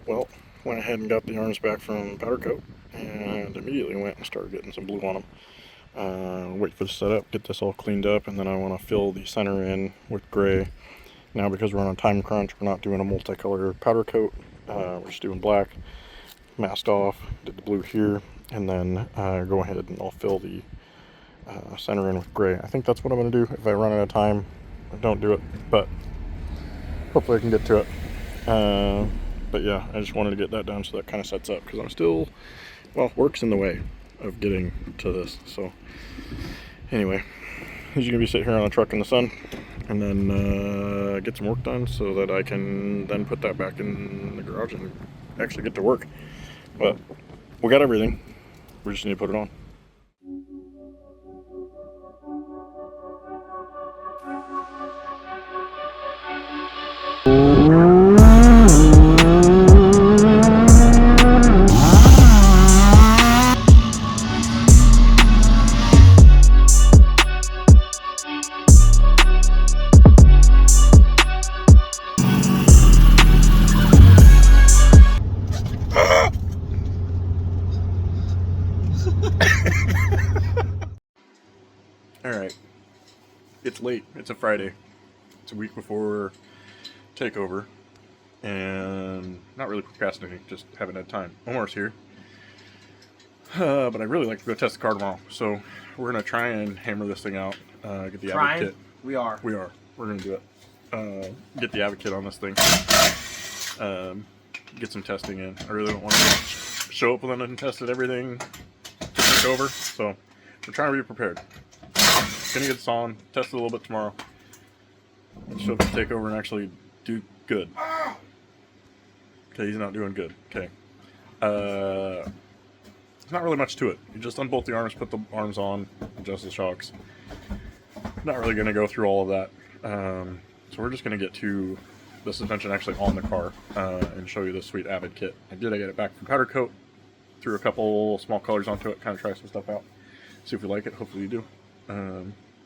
Well, went ahead and got the arms back from powder coat and immediately went and started getting some blue on them. Wait for the setup, get this all cleaned up, and then I want to fill the center in with gray. Now, because we're on a time crunch, we're not doing a multicolor powder coat. We're just doing black, masked off, did the blue here, and then go ahead and I'll fill the center in with gray. I think that's what I'm going to do. If I run out of time, I don't do it, but hopefully I can get to it. But yeah, I just wanted to get that done so that kind of sets up, because I'm still, well, work's in the way of getting to this. So anyway, he's going to be sitting here on the truck in the sun, and then get some work done so that I can then put that back in the garage and actually get to work. But we got everything. We just need to put it on. Alright, it's late, it's a Friday, it's a week before takeover, and not really procrastinating, just haven't had time. Omar's here, but I'd really like to go test the car tomorrow, so we're going to try and hammer this thing out, get the Avid kit. We are, we're going to do it, get the Avid kit on this thing, get some testing in. I really don't want to show up with untested everything to take over, so we're trying to be prepared. Gonna get this on, test it a little bit tomorrow, show up to take over and actually do good. Okay, he's not doing good. Okay. There's not really much to it. You just unbolt the arms, put the arms on, adjust the shocks. Not really gonna go through all of that. So we're just gonna get to the suspension actually on the car and show you this sweet Avid kit. I get it back from powder coat, threw a couple small colors onto it, kind of try some stuff out, see if you like it. Hopefully you do.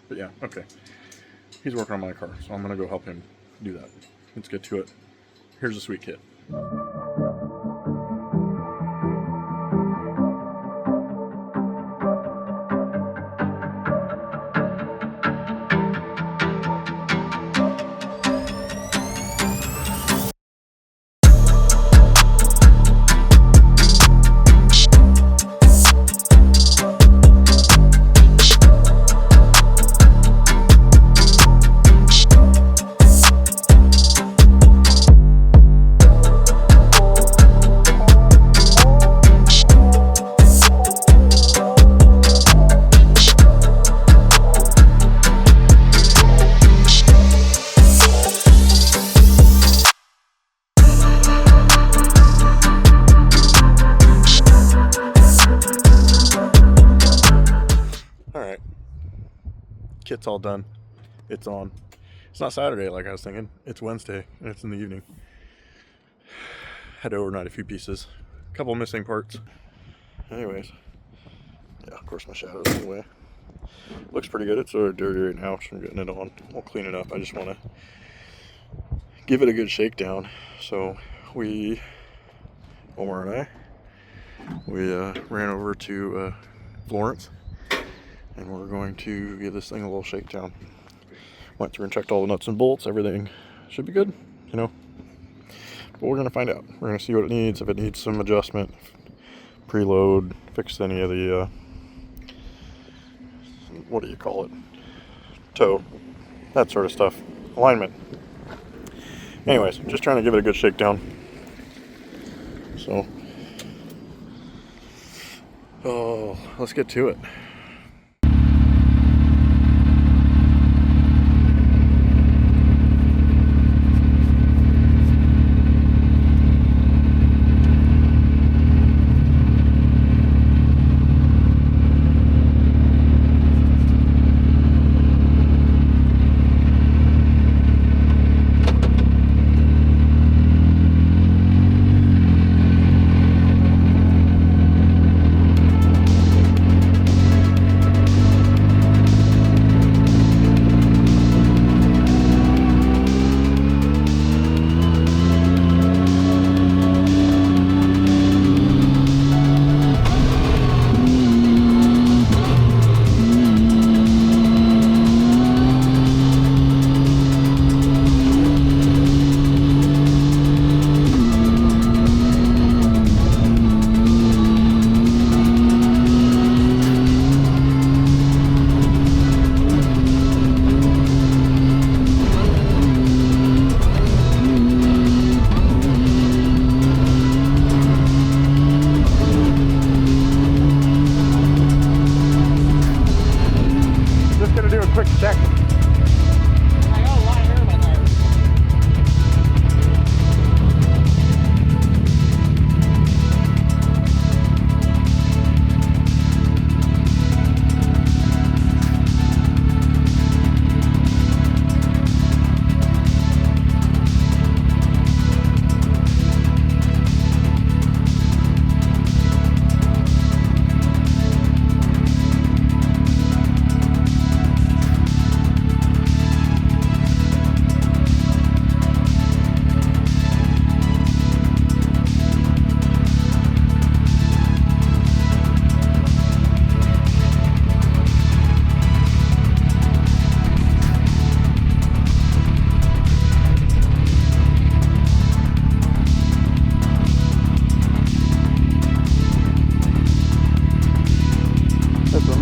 But yeah, okay. He's working on my car, so I'm gonna go help him do that. Let's get to it. Here's a sweet kit. Alright, kit's all done. It's on. It's not Saturday like I was thinking. It's Wednesday and it's in the evening. Had to overnight a few pieces. A couple missing parts. Anyways, yeah, of course my shadow's in the way. Looks pretty good. It's sort of dirty right now, so I'm getting it on. I'll clean it up. I just want to give it a good shakedown. So Omar and I, we ran over to Florence, and we're going to give this thing a little shakedown. Went through and checked all the nuts and bolts. Everything should be good, you know. But we're going to find out. We're going to see what it needs, if it needs some adjustment, preload, fix any of the, what do you call it? Toe, that sort of stuff. Alignment. Anyways, just trying to give it a good shakedown. So, let's get to it.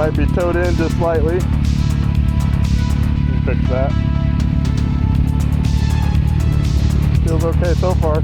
Might be towed in just slightly. Fix that. Feels okay so far.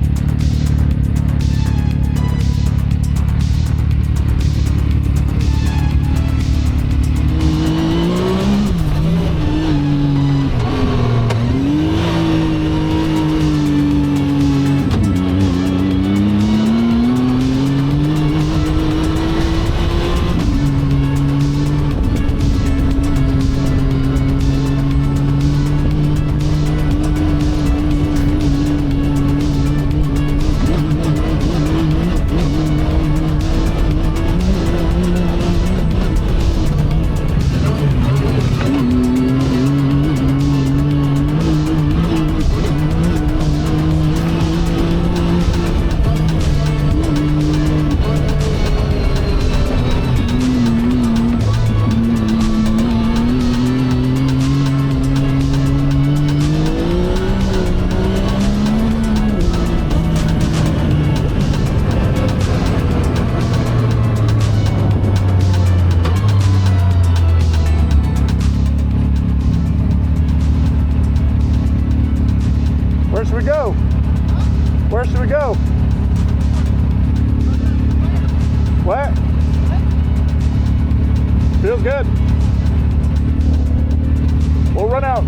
Where should we go? Where should we go? What? Feels good. We'll run out.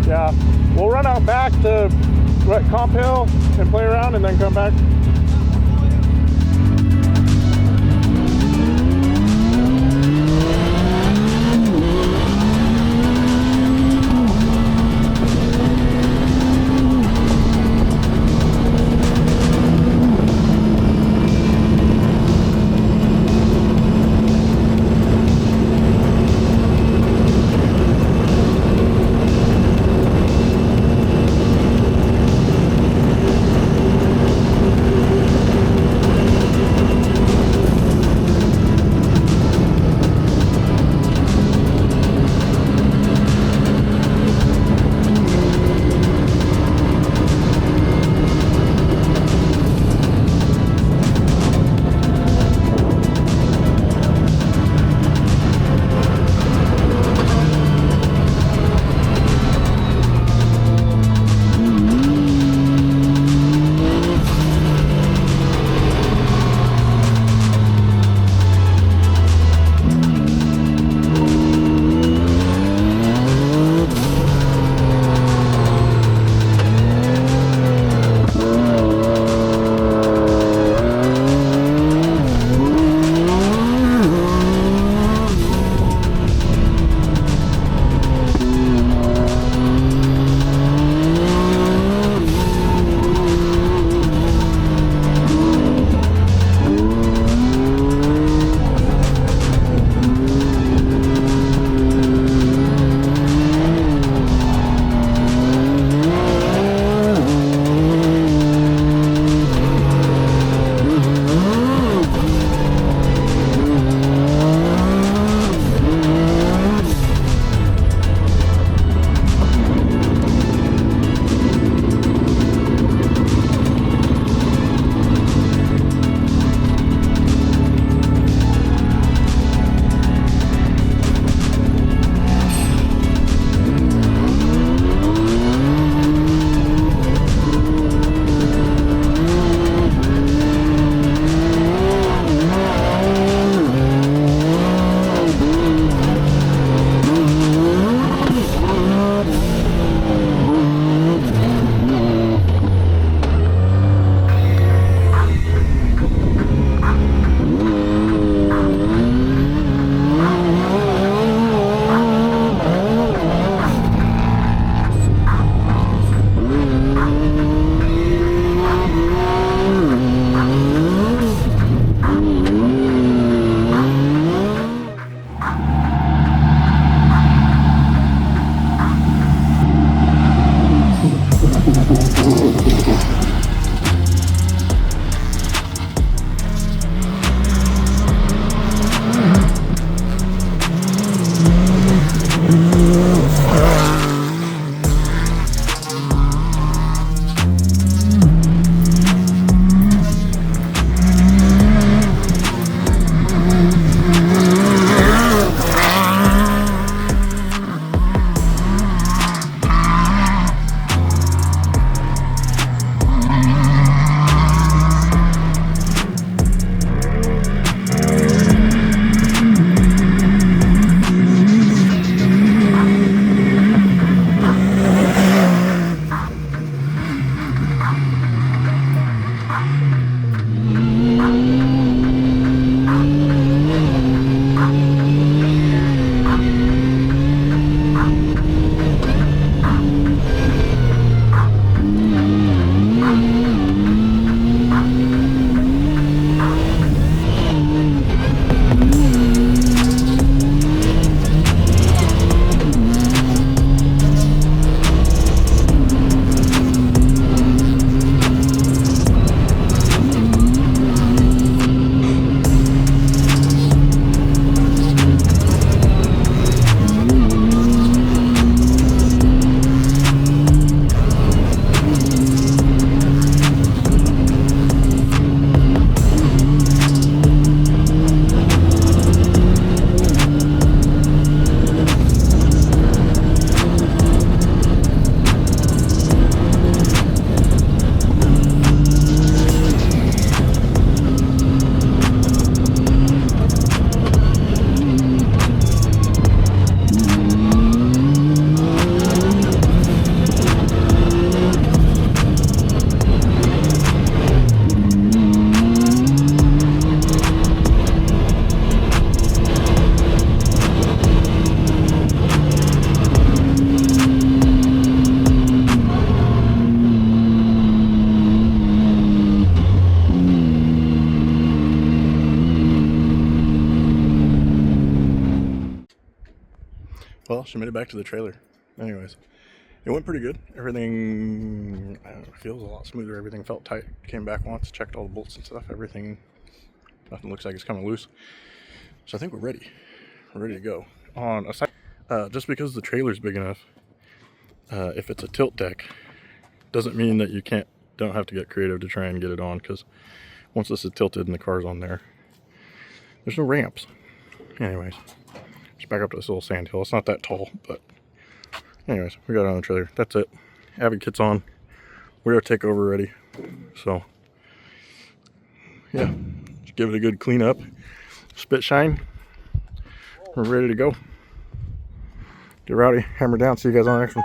Yeah, we'll run out back to Comp Hill and play around and then come back. she made it back to the trailer. Anyways, it went pretty good. Everything feels a lot smoother. Everything felt tight. Came back once, checked all the bolts and stuff. Everything, nothing looks like it's coming loose. So I think we're ready. We're ready to go. On a side, just because the trailer's big enough, if it's a tilt deck, doesn't mean that you don't have to get creative to try and get it on, because once this is tilted and the car's on there, there's no ramps. Anyways, just back up to this little sand hill. It's not that tall, but anyways, we got it on the trailer. That's it. Avid kit's on. We are takeover ready. So yeah, just give it a good clean up, spit shine. We're ready to go. Get rowdy, hammer down. See you guys on the next one.